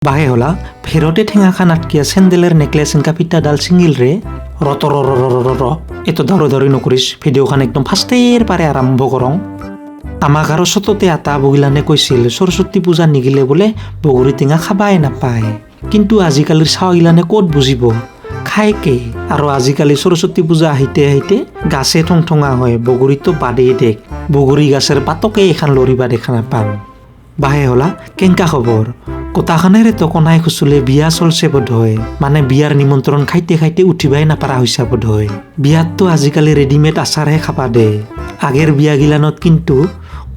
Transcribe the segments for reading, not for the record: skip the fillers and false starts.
বাহে হলা ফেরতে ঠেঙাখান আটকিয়া স্যান্ডেলের নেকলেস এনকা ফিটাডাল ছিঙিল রে রত র র র র র এত দৌড়ি নকরিস ভিডিওখান একদম ফার্স্টের পারে আরম্ভ করং আমাক আরো সততে আতা বগিলানে কৈছিল সরস্বতী পূজা নিগিলে বোলে বগৰী টেঙা খাবাই নাপায় কিন্তু আজিকালিৰ চাওগিলানে ক'ত বুজিব খায় কে আৰু আজিকালি সৰস্বতী পূজা আহিতে আহিতে গাছে ঠংঠঙা হয় বগৰীতো বাদেই দেখ বগৰী গাছেৰ পাতকে এখান লৰিবা দেখা নাপাম বাহে হলা কেংকা খবৰ কোটাখানেৰে তো কনাই খুচুলে বিয়া চলছে বোধ হয় মানে বিয়াৰ নিমন্ত্ৰণ খাইতে খাইতে উঠিবাই নাপাৰা হৈছা বোধ হয় বিয়াততো আজিকালি ৰেডিমেড আচাৰহে খাবা দে আগেৰ বিয়া গিলানত কিন্তু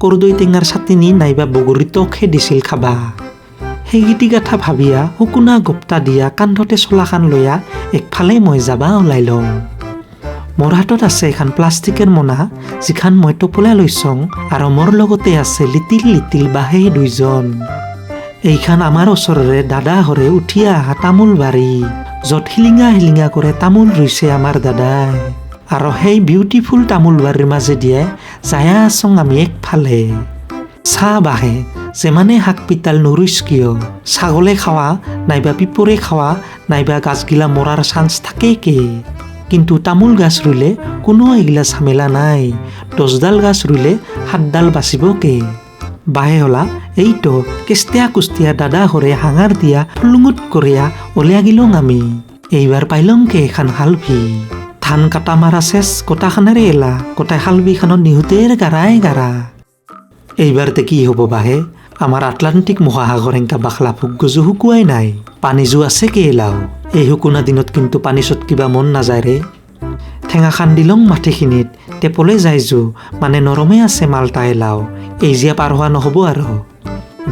কৰদৈ টেঙাৰ চাটনি নাইবা বগৰী টকহে দিছিল খাবা সেইগিটি কথা ভাবিয়া শুকুনা গপ্তা দিয়া কান্ধতে চলাখান লৈয়া একফালে মই যাবা ওলাই লওঁ মোৰ হাতত আছে এখন প্লাষ্টিকৰ মোনা যিখান মই টোপোলা লৈছং আৰু মোৰ লগতে আছে লিটিল লিটিল বাহে দুইজন এইখান আমাৰ ওচৰৰে দাদা হৰে উঠি অহা তামোল বাৰী য'ত হিলিঙা কৰে তামোল ৰুইছে আমাৰ দাদাই আৰু সেই বিউটিফুল তামোল বাৰীৰ মাজে দিয়ে যায়া আছং আমি একফালে চাহ বাহে যেমানে শাক পিতাল নৰুইছ কিয় ছাগলে খাৱা নাইবা পিপৰে খাৱা নাইবা গাছগিলা মৰাৰ চান্স থাকেই কে কিন্তু তামোল গাছ ৰুলে কোনো এগিলা ঝামেলা নাই 10ডাল গাছ ৰুলে 7ডাল বাচিব কে বাহে হলা এইটো কেষ্টিয়া কুষ্টিয়া দাদা হৰে হাঙাৰ দিয়া ফুলুঙুত কৰিয়া ওলিয়া গিলং আমি এইবাৰ পাইলং কে এখন হালভি ধান কাটা মাৰা চেচ কোটাখানেৰে এলা কোটাই হালভিখনত নিহুতেৰ গাৰা এইবাৰতে কি হ'ব বাহে আমাৰ আটলান্টিক মহাসাগৰ এংকা বাখলা ফুক গজু শুকুৱাই নাই পানীজো আছে কে এলাও এই শুকুনা দিনত কিন্তু পানী চটকিবা মন নাযায় ৰে ঠেঙা খান দিলং মাটিখিনিত টেপলে যাইজো মানে নৰমে আছে মালটা এলাও এই জিয়া পাৰ হোৱা নহ'ব আৰু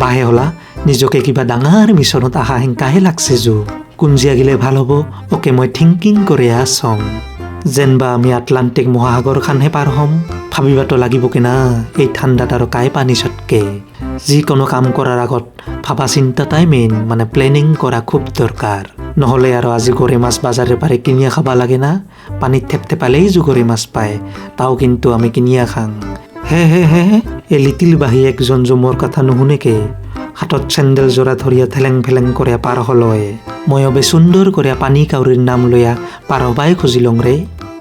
বাহে হলা নিজকে কিবা ডাঙৰ মিছনত আহা হেংকাহে লাগছে জো কোন জিয়া গিলে ভাল হ'ব অকে মই থিংকিং কৰি আছং যেনবা আমি আটলান্টিক মহাসাগৰ খানহে পাৰ হ'ম ভাবিবাতো লাগিব কি না এই ঠাণ্ডাত আৰু কাই পানী চটকে যিকোনো কাম কৰাৰ আগত ভাবা চিন্তাটাই মেইন মানে প্লেনিং কৰা খুব দৰকাৰ নহ'লে আৰু আজি গৰৈ মাছ বাজাৰে পাৰে কিনিয়া খাবা লাগে না পানীত থেপথেপালেই জো গৰৈ মাছ পায় তাও কিন্তু আমি কিনিয়া খাং হে এই লিটিল বাহি একজন জমৰ কথা নুশুনেকে হাতত চেণ্ডেল জোৰা ধৰিয়া থেলেং ফেলেং কৰিয়া পাৰ হলয় মই অবে সুন্দৰ কৰিয়া পানী কাউৰীৰ নাম লৈয়া পাৰ হবাই খুজিলং ৰে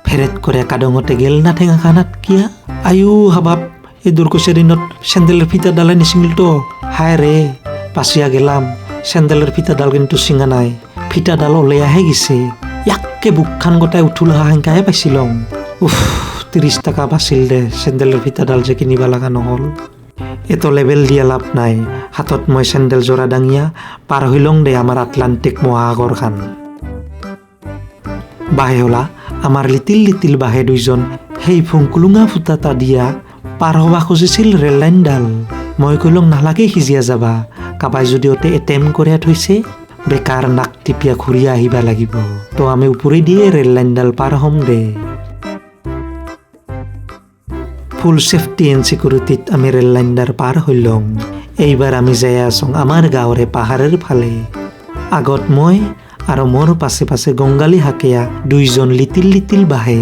ফেৰেত কৰিয়া কাদঙতে গেল না ঠেঙা খানাত কিয়া আয়ু হাবাব এই দুৰ্গোচেৰ দিনত চেণ্ডেলৰ ফিটাডালে নিচিঙিল তো হায় ৰে বাচিয়া গেলাম চেণ্ডেলৰ ফিটাডাল কিন্তু চিঙা নাই ফিটাডাল ওলাইয়াহে গেছে ইয়াকে বুকখান গোটাই উঠোলা হেংকাহে পাইছিলং 30 টাকা বাছিল দে চেণ্ডেলৰ ফিটাডাল যে কিনিবা লগা নহ'ল এতো লেবেল দিয়া লাভ নাই হাতত মই চেণ্ডেল জোৰা দাঙিয়া পাৰ হৈলং দে আমাৰ আটলান্টিক মহাসাগৰ খান বাহে হলা আমাৰ লিটিল বাহে দুইজন সেই ফুংকুলুঙা ফুটাটা দিয়া পাৰ হবা খুজিছিল ৰেল লাইনডাল মই কলং নালাগে সিজিয়া যাবা কাবাই যদি অতে এটেম কৰিয়া থৈছে বেকাৰ নাক টিপিয়া ঘূৰিয়া আহিবা লাগিব তো আমি ওপৰে দিয়ে ৰেল লাইনডাল পাৰ হ'ম দে ফুল সেফটি এণ্ড চিকিউৰিটিত আমি ৰেল লাইনডাল পাৰ হৈলং এইবাৰ আমি যাই আছং আমাৰ গাঁৱৰে পাহাৰৰ ফালে আগত মই আৰু মোৰ পাছে পাছে গংগালী হাকেয়া দুইজন লিটিল বাহে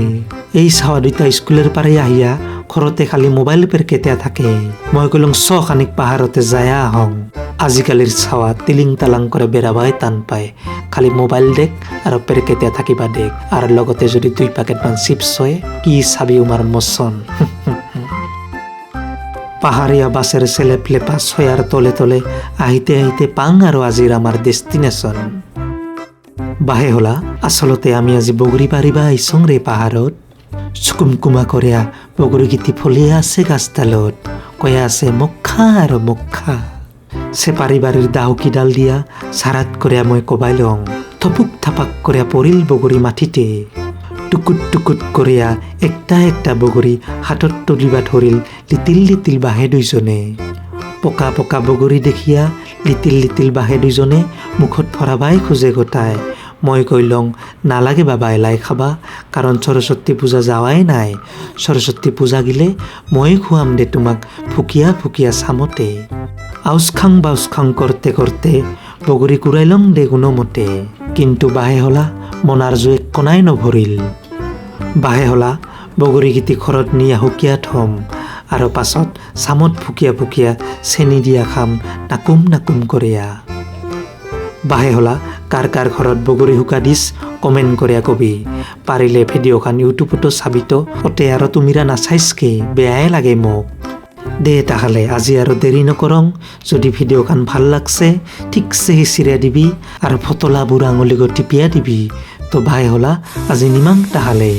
এই চাৱা দুটা স্কুলৰ পাৰে আহিয়া ঘৰতে খালি মোবাইল পেৰকেতিয়া থাকে মই কলং খানিক পাহাৰতে যায় আহং আজিকালিৰ চাৱা তিলিং তালাং কৰে বেৰাবাই টান পায় খালি মোবাইল দেখ আৰু পেৰকেতিয়া থাকিবা দেখ আৰু লগতে যদি 2 পেকেটমান চিপছ হয় কি চাবি উমাৰ মচন পাহাৰীয়া বাছেৰ চেলেপলেপা ছয়াৰ তলে তলে আহিতে পাং আৰু আজিৰ আমাৰ ডেষ্টিনেশ্যন বাহে হলা আচলতে আমি আজি বগৰী পাৰিবা আহিছং ৰে পাহাৰত চুকুমকুমা কৰিয়া বগৰীগিটি ফলিয়া আছে গাছডালত কয়া আছে মক্ষা আৰু মক্ষা চেপাৰী বাৰীৰ দাহুকিডাল দিয়া চাৰাত কৰিয়া মই কবাই লওঁ থপুক থাপাক কৰিয়া পৰিল বগৰী মাটিতে টুকুট কৰিয়া একটা বগৰী হাতত তুলিবা ধৰিল লিটিল বাহে দুইজনে পকা বগৰী দেখিয়া লিটিল বাহে দুইজনে মুখত ভৰাবাই খোজে গোটাই মই কৈলং নালাগে বাবা এলাই খাবা কাৰণ সৰস্বতী পূজা যাৱাই নাই সৰস্বতী পূজা গিলে মই খুৱাম দে তোমাক ফুকিয়া চামতে আউচ খাং কৰতে বগৰী কুৰাইলং দে কোনোমতে কিন্তু বাহে হলা মনাৰ জো এক কণাই নভৰিল বাহে হলা বগৰীগিটি ঘৰত নিয়া শুকিয়া থম আৰু পাছত চামত ফুকিয়া চেনি দিয়া খাম নাকুম কৰিয়া বাহে হলা কাৰ কাৰ ঘৰত বগৰী শুকা দিছ কমেণ্ট কৰি কবি পাৰিলে ভিডিঅ'খন ইউটিউবতো চাবিতো অতে আৰু তুমিৰা নাচাইছকে বেয়াই লাগে মোক দে তাহলে আজি আৰু দেৰি নকৰং যদি ভিডিঅ'খন ভাল লাগছে ঠিকছে সিঁচিৰে দিবি আৰু ফতলা বুঢ়া আঙুলি টিপিয়া দিবি তো বাহে হলা আজি নিমাং তাহলে